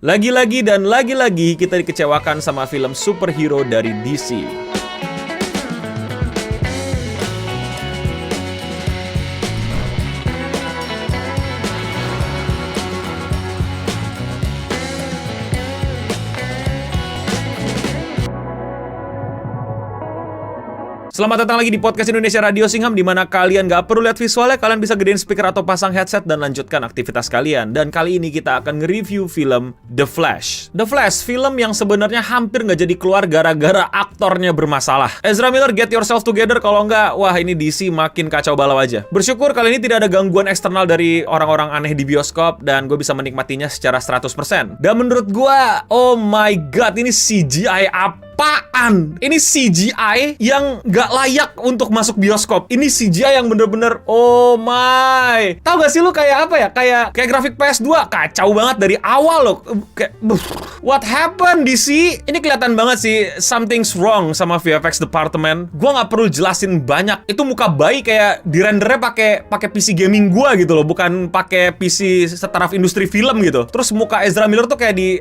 Lagi-lagi dan lagi-lagi kita dikecewakan sama film superhero dari DC. Selamat datang lagi di podcast Indonesia Radio Singham, di mana kalian gak perlu lihat visualnya, kalian bisa gedein speaker atau pasang headset dan lanjutkan aktivitas kalian. Dan kali ini kita akan nge-review film The Flash. The Flash, film yang sebenarnya hampir gak jadi keluar gara-gara aktornya bermasalah. Ezra Miller, get yourself together, kalau nggak, wah ini DC makin kacau balau aja. Bersyukur kali ini tidak ada gangguan eksternal dari orang-orang aneh di bioskop, dan gue bisa menikmatinya secara 100%. Dan menurut gue, oh my god, ini CGI apaan? Ini CGI yang gak layak untuk masuk bioskop. Ini CGI yang bener-bener oh my. Tahu gak sih lu kayak apa ya? Kayak grafik PS2 kacau banget dari awal loh. Kayak what happened DC? Ini kelihatan banget sih something's wrong sama VFX department. Gua nggak perlu jelasin banyak. Itu muka bayi kayak direndernya pakai PC gaming gua gitu loh, bukan pakai PC setaraf industri film gitu. Terus muka Ezra Miller tuh kayak di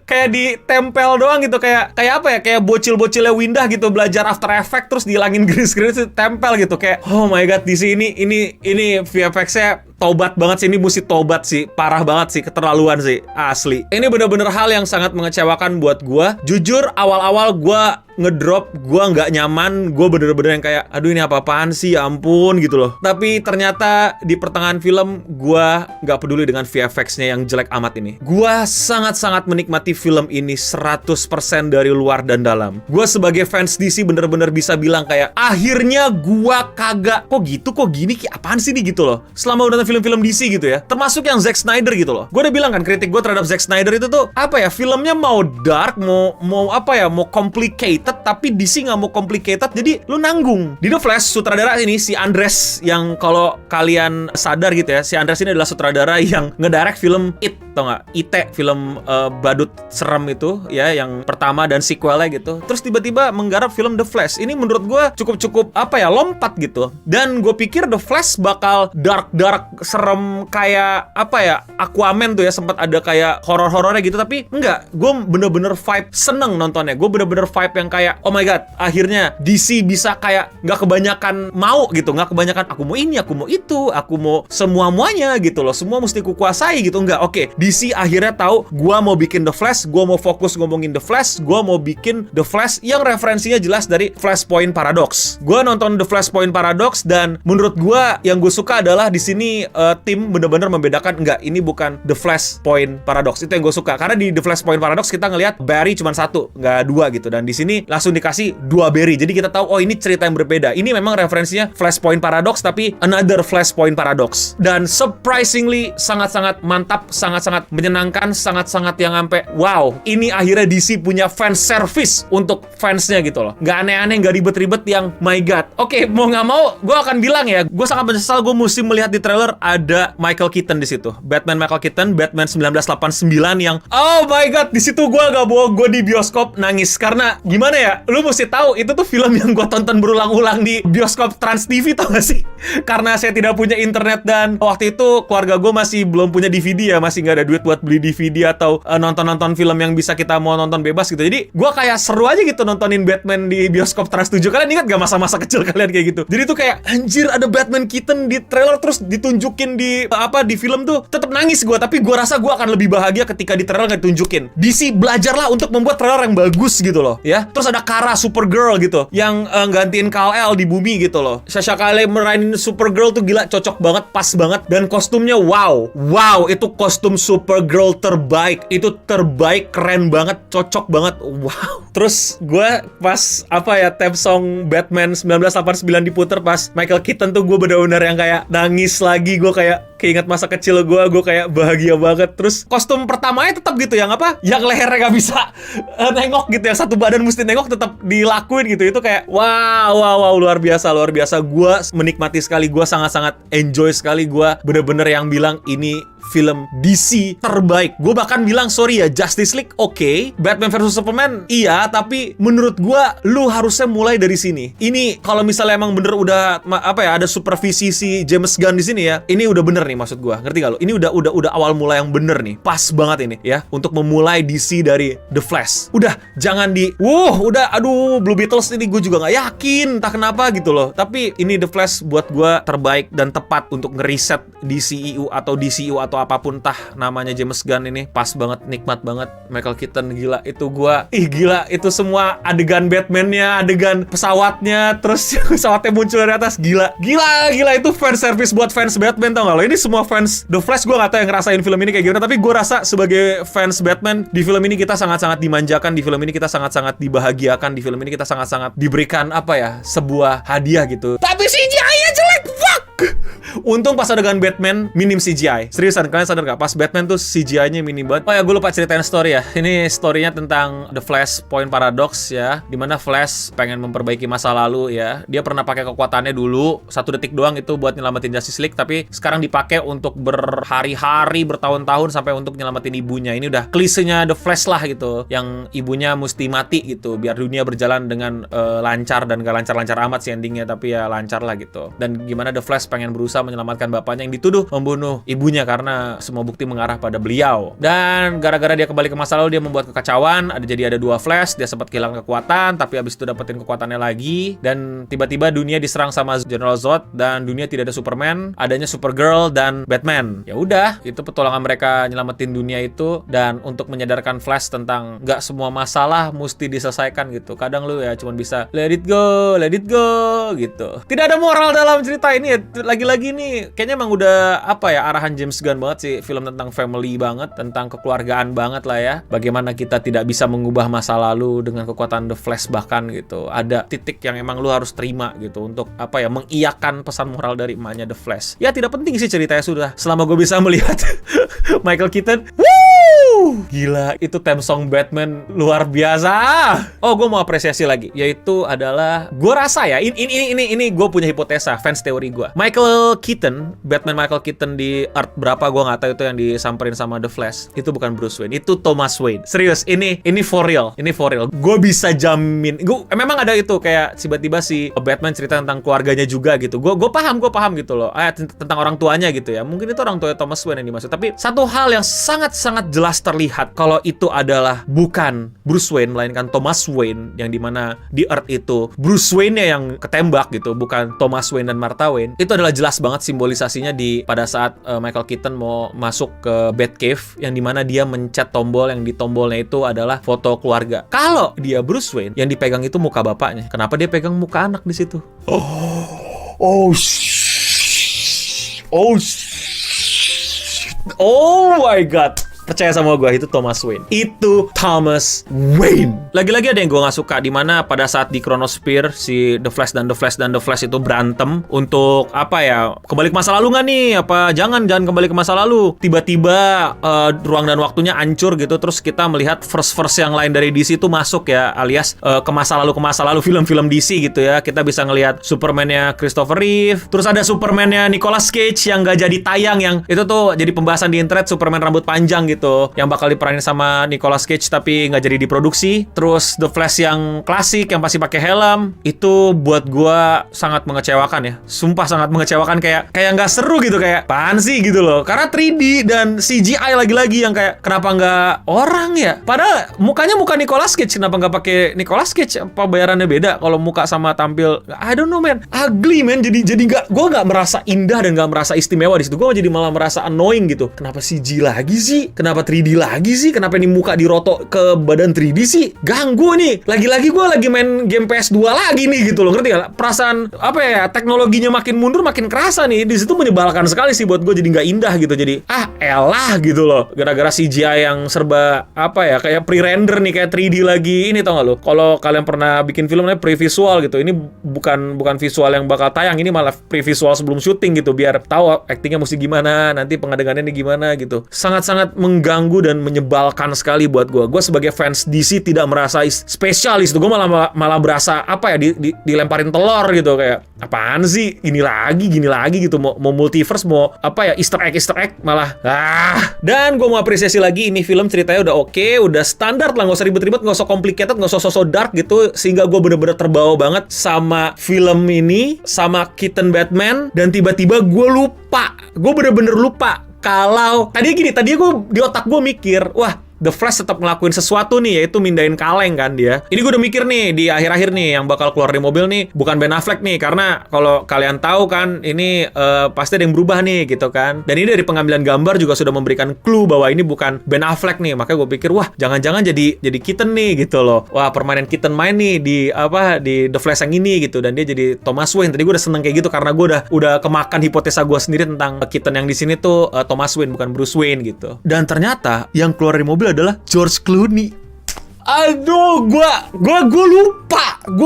kayak ditempel doang gitu, kayak apa ya, kayak bocil-bocilnya Windah gitu belajar After Effects terus dihilangin green-screen itu tempel gitu, kayak oh my god DC ini VFX-nya tobat banget sih, ini mesti tobat sih, parah banget sih, keterlaluan sih, asli. Ini bener-bener hal yang sangat mengecewakan buat gua. Jujur awal-awal gua ngedrop, gua nggak nyaman, gua bener-bener yang kayak aduh ini apa-apaan sih, ya ampun gitu loh. Tapi ternyata di pertengahan film gua nggak peduli dengan VFX-nya yang jelek amat ini. Gua sangat-sangat menikmati film ini 100% dari luar dan dalam. Gua sebagai fans DC bener-bener bisa bilang kayak akhirnya gua kagak kok gitu, kok gini, kayak apaan sih nih gitu loh. Selama udah film-film DC gitu ya, termasuk yang Zack Snyder gitu loh. Gue udah bilang kan, kritik gue terhadap Zack Snyder itu tuh apa ya, filmnya mau dark, mau apa ya, mau complicated, tapi DC nggak mau complicated, jadi lu nanggung. Di The Flash, sutradara ini si Andres, yang kalau kalian sadar gitu ya, si Andres ini adalah sutradara yang ngedirect film It, tau nggak? IT, film badut serem itu ya, yang pertama dan sequelnya gitu. Terus tiba-tiba menggarap film The Flash. Ini menurut gue cukup apa ya, lompat gitu. Dan gue pikir The Flash bakal dark serem kayak apa ya, Aquaman tuh ya, sempat ada kayak horor-horornya gitu, tapi enggak. Gue bener-bener vibe seneng nontonnya. Gue bener-bener vibe yang kayak oh my god, akhirnya DC bisa kayak nggak kebanyakan mau gitu, nggak kebanyakan aku mau ini, aku mau itu, aku mau semua-muanya gitu loh, semua mesti kukuasai gitu. Enggak, oke, DC akhirnya tahu gue mau bikin The Flash, gue mau fokus ngomongin The Flash, gue mau bikin The Flash yang referensinya jelas dari Flashpoint Paradox. Gue nonton The Flashpoint Paradox dan menurut gue yang gue suka adalah di sini tim bener-bener membedakan, enggak, ini bukan The Flashpoint Paradox. Itu yang gue suka, karena di The Flashpoint Paradox kita ngelihat Barry cuma satu, nggak dua gitu, dan di sini langsung dikasih dua Barry, jadi kita tahu oh ini cerita yang berbeda. Ini memang referensinya Flashpoint Paradox, tapi another Flashpoint Paradox. Dan surprisingly sangat-sangat mantap, sangat-sangat menyenangkan, sangat-sangat yang sampai wow, ini akhirnya DC punya fan service untuk fansnya gitu loh. Nggak aneh-aneh, nggak ribet-ribet yang my god. Oke, mau nggak mau gue akan bilang ya, gue sangat menyesal gue mesti melihat di trailer ada Michael Keaton di situ. Batman Michael Keaton, Batman 1989 yang oh my god, di situ gue gak bohong, gue di bioskop nangis. Karena gimana ya, lu mesti tahu itu tuh film yang gue tonton berulang-ulang di bioskop Trans TV, tau gak sih? Karena saya tidak punya internet dan waktu itu keluarga gue masih belum punya DVD ya, masih nggak ada duit buat beli DVD atau nonton-nonton film yang bisa kita mau nonton bebas gitu. Jadi gue kayak seru aja gitu nontonin Batman di bioskop Trans 7. Kalian ingat gak masa-masa kecil kalian kayak gitu? Jadi tuh kayak anjir, ada Batman Keaton di trailer terus ditunjukin di film tuh, tetap nangis gue. Tapi gue rasa gue akan lebih bahagia ketika di trailer gak ditunjukin. DC belajarlah untuk membuat trailer yang bagus gitu loh ya. Terus ada Kara Supergirl gitu yang gantiin Kal-El di bumi gitu loh. Sasha Calle meranin Supergirl tuh gila, cocok banget, pas banget. Dan kostumnya wow, itu kostum Supergirl terbaik. Itu terbaik, keren banget, cocok banget, wow. Terus gue pas theme song Batman 1989 diputer pas Michael Keaton tuh, gue bener-bener yang kayak nangis lagi. Gue kayak keinget masa kecil gue kayak bahagia banget. Terus kostum pertamanya tetap gitu, yang yang lehernya gak bisa nengok gitu, yang satu badan mesti nengok, tetap dilakuin gitu. Itu kayak wow, luar biasa. Gue menikmati sekali, gue sangat-sangat enjoy sekali. Gue bener-bener yang bilang ini film DC terbaik. Gue bahkan bilang, sorry ya, Justice League oke, Batman vs Superman iya, tapi menurut gue lu harusnya mulai dari sini. Ini kalau misalnya emang bener udah ada supervisi si James Gunn di sini ya, ini udah bener nih maksud gue, ngerti gak lu? Ini udah awal mula yang bener nih, pas banget ini ya untuk memulai DC dari The Flash. Udah jangan aduh Blue Beetles ini gue juga nggak yakin, entah kenapa gitu loh. Tapi ini The Flash buat gue terbaik dan tepat untuk ngeriset DCEU atau apapun tah namanya James Gunn ini. Pas banget, nikmat banget. Michael Keaton gila itu gila itu semua adegan Batman-nya, adegan pesawatnya, terus pesawatnya muncul dari atas, gila itu fan service buat fans Batman, tau gak lo? Ini semua fans The Flash, gue gak tau yang ngerasain film ini kayak gimana, tapi gue rasa sebagai fans Batman, di film ini kita sangat-sangat dimanjakan, di film ini kita sangat-sangat dibahagiakan, di film ini kita sangat-sangat diberikan sebuah hadiah gitu. Tapi CGI-nya jelek, fuck! Untung pas adegan Batman minim CGI. Seriusan, kalian sadar gak? Pas Batman tuh CGI-nya minim banget. Oh ya, gue lupa ceritain story ya. Ini story-nya tentang The Flash Point Paradox ya, dimana Flash pengen memperbaiki masa lalu ya. Dia pernah pakai kekuatannya dulu 1 detik doang itu buat nyelamatin Justice League, tapi sekarang dipakai untuk berhari-hari, bertahun-tahun sampai untuk nyelamatin ibunya. Ini udah klisenya The Flash lah gitu, yang ibunya mesti mati gitu biar dunia berjalan dengan lancar, dan gak lancar-lancar amat sih endingnya, tapi ya lancar lah gitu. Dan gimana The Flash pengen berusaha menyelamatkan bapaknya yang dituduh membunuh ibunya karena semua bukti mengarah pada beliau. Dan gara-gara dia kembali ke masa lalu, dia membuat kekacauan. Jadi ada 2 Flash, dia sempat kehilangan kekuatan, tapi abis itu dapetin kekuatannya lagi. Dan tiba-tiba dunia diserang sama General Zod, dan dunia tidak ada Superman, adanya Supergirl dan Batman. Ya udah, itu petualangan mereka nyelamatin dunia itu, dan untuk menyadarkan Flash tentang nggak semua masalah mesti diselesaikan gitu. Kadang lu ya cuma bisa let it go gitu. Tidak ada moral dalam cerita ini. Lagi-lagi nih kayaknya emang udah arahan James Gunn banget sih, film tentang family banget, tentang kekeluargaan banget lah ya. Bagaimana kita tidak bisa mengubah masa lalu dengan kekuatan The Flash bahkan gitu. Ada titik yang emang lu harus terima gitu untuk mengiyakan pesan moral dari emaknya The Flash. Ya tidak penting sih ceritanya, sudah selama gue bisa melihat Michael Keaton. Gila, itu theme song Batman luar biasa. Oh, gue mau apresiasi lagi, yaitu adalah, gue rasa ya, ini gue punya hipotesa, fans teori gue. Batman Michael Keaton di Earth berapa gue nggak tahu itu yang disamperin sama The Flash, itu bukan Bruce Wayne, itu Thomas Wayne. Serius, ini for real. Gue bisa jamin. Memang ada itu kayak tiba-tiba si Batman cerita tentang keluarganya juga gitu. Gue paham gitu loh. Tentang orang tuanya gitu ya. Mungkin itu orang tua Thomas Wayne yang dimaksud. Tapi satu hal yang sangat-sangat jelas terlihat kalau itu adalah bukan Bruce Wayne, melainkan Thomas Wayne, yang dimana di Earth itu Bruce Wayne-nya yang ketembak gitu, bukan Thomas Wayne dan Martha Wayne. Itu adalah jelas banget simbolisasinya pada saat Michael Keaton mau masuk ke Batcave, yang dimana dia mencet tombol, yang di tombolnya itu adalah foto keluarga. Kalau dia Bruce Wayne, yang dipegang itu muka bapaknya. Kenapa dia pegang muka anak di situ? Oh my god. Percaya sama gue, itu Thomas Wayne. Lagi-lagi ada yang gue gak suka, dimana pada saat di Chronosphere si The Flash itu berantem untuk kembali ke masa lalu gak nih? Jangan kembali ke masa lalu. Tiba-tiba ruang dan waktunya hancur gitu. Terus kita melihat verse yang lain dari DC itu masuk ya, alias ke masa lalu film-film DC gitu ya. Kita bisa ngelihat Superman-nya Christopher Reeve. Terus ada Superman-nya Nicolas Cage yang gak jadi tayang, yang itu tuh jadi pembahasan di internet, Superman rambut panjang gitu, yang bakal diperanin sama Nicolas Cage tapi nggak jadi diproduksi. Terus The Flash yang klasik yang pasti pakai helm, itu buat gua sangat mengecewakan ya. Sumpah sangat mengecewakan, kayak nggak seru gitu, kayak apaan sih gitu loh. Karena 3D dan CGI lagi-lagi yang kayak kenapa nggak orang ya? Padahal mukanya muka Nicolas Cage, kenapa nggak pakai Nicolas Cage? Apa bayarannya beda kalau muka sama tampil? I don't know man, ugly man. Jadi gua nggak merasa indah dan nggak merasa istimewa di situ. Gua jadi malah merasa annoying gitu. Kenapa CG lagi sih? Kenapa 3D lagi sih? Kenapa ini muka dirotok ke badan 3D sih? Ganggu nih. Lagi-lagi gue lagi main game PS2 lagi nih gitu loh. Ngerti gak? Perasaan teknologinya makin mundur makin kerasa nih. Di situ menyebalkan sekali sih buat gue, jadi nggak indah gitu. Jadi elah gitu loh. Gara-gara CGI yang serba kayak pre-render nih, kayak 3D lagi. Ini tau gak lo? Kalau kalian pernah bikin film namanya pre-visual gitu. Ini bukan visual yang bakal tayang. Ini malah pre-visual sebelum syuting gitu, biar tahu actingnya mesti gimana, nanti pengadegannya ini gimana gitu. Sangat-sangat mengganggu dan menyebalkan sekali buat gue. Gue sebagai fans DC tidak merasa spesialis tuh. Gue malah berasa apa ya, dilemparin telur gitu, kayak apaan sih, gini lagi gitu, mau multiverse, mau apa ya, Easter egg malah Dan gue mau apresiasi lagi, ini film ceritanya udah oke, udah standar lah, nggak usah ribet-ribet, nggak usah complicated, nggak usah so dark gitu, sehingga gue bener-bener terbawa banget sama film ini, sama Keaton Batman. Dan tiba-tiba gue bener-bener lupa kalau tadinya gue di otak gue mikir, wah, The Flash tetap ngelakuin sesuatu nih, yaitu mindahin kaleng kan dia. Ini gue udah mikir nih, di akhir-akhir nih yang bakal keluar di mobil nih bukan Ben Affleck nih, karena kalau kalian tahu kan ini pasti ada yang berubah nih gitu kan. Dan ini dari pengambilan gambar juga sudah memberikan clue bahwa ini bukan Ben Affleck nih. Makanya gue pikir, wah, jangan-jangan jadi Keaton nih gitu loh. Wah, permainan Keaton main nih di The Flash yang ini gitu, dan dia jadi Thomas Wayne. Tadi gue udah seneng kayak gitu karena gue udah kemakan hipotesa gue sendiri tentang Keaton yang di sini tuh Thomas Wayne, bukan Bruce Wayne gitu. Dan ternyata yang keluar dari mobil adalah George Clooney. Aduh, gue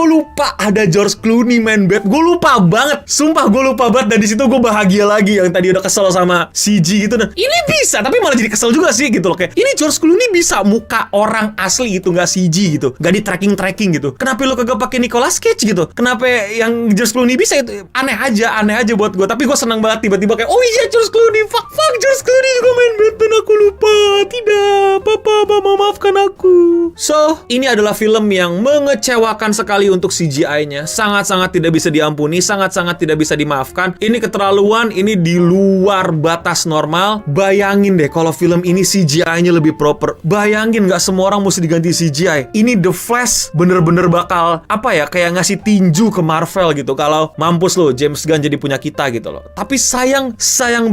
lupa ada George Clooney main Bat. Gue lupa banget, sumpah gue lupa banget. Dan di situ gue bahagia lagi, yang tadi udah kesel sama CG gitu. Dan ini bisa, tapi malah jadi kesel juga sih gitu loh. Kayak ini George Clooney bisa muka orang asli gitu, nggak CG gitu, nggak di tracking gitu. Kenapa lo kagak pakai Nicolas Cage gitu? Kenapa yang George Clooney bisa itu? Aneh aja buat gue. Tapi gue senang banget tiba-tiba kayak, oh iya, George Clooney, fuck George Clooney juga main Batman. Aku lupa. Tidak, Papa maafkan aku. So, ini adalah film yang mengecewakan sekali untuk CGI-nya. Sangat-sangat tidak bisa diampuni, sangat-sangat tidak bisa dimaafkan. Ini keterlaluan, ini di luar batas normal. Bayangin deh kalau film ini CGI-nya lebih proper. Bayangin nggak semua orang mesti diganti CGI. Ini The Flash bener-bener bakal, apa ya, kayak ngasih tinju ke Marvel gitu. Kalau mampus lo, James Gunn jadi punya kita gitu loh. Tapi sayang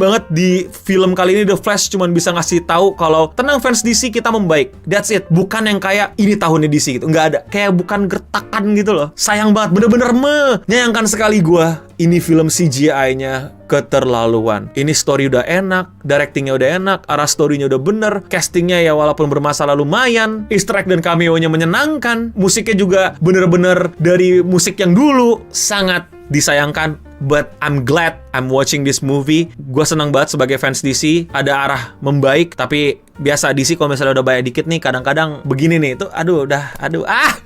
banget di film kali ini The Flash cuman bisa ngasih tahu kalau tenang fans DC, kita membaik. That's it. Bukan yang kayak ini tahunnya DC gitu, nggak ada, kayak bukan gertakan gitu loh. Sayang banget, bener-bener menyayangkan sekali gua. Ini film CGI-nya keterlaluan. Ini story udah enak, directingnya udah enak, arah story-nya udah bener, castingnya ya walaupun bermasalah lumayan, Easter egg dan cameo-nya menyenangkan, musiknya juga bener-bener dari musik yang dulu. Sangat disayangkan, but I'm glad I'm watching this movie. Gue senang banget sebagai fans DC, ada arah membaik. Tapi biasa DC kalau misalnya udah banyak dikit nih, kadang-kadang begini nih, itu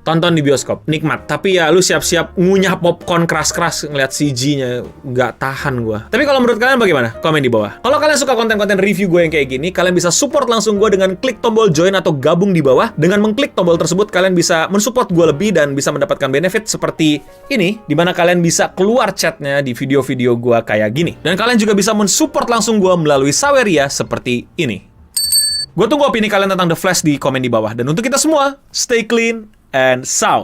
tonton di bioskop, nikmat. Tapi ya lu siap-siap ngunyah popcorn keras-keras ngeliat CG-nya, nggak tahan gue. Tapi kalau menurut kalian bagaimana? Komen di bawah. Kalau kalian suka konten-konten review gue yang kayak gini, kalian bisa support langsung gue dengan klik tombol join atau gabung di bawah. Dengan mengklik tombol tersebut, kalian bisa mensupport gue lebih dan bisa mendapatkan benefit seperti ini, dimana kalian bisa keluar chatnya di video-video gue kayak gini. Dan kalian juga bisa mensupport langsung gue melalui Saweria seperti ini. Gue tunggu opini kalian tentang The Flash di komen di bawah. Dan untuk kita semua, stay clean and sound.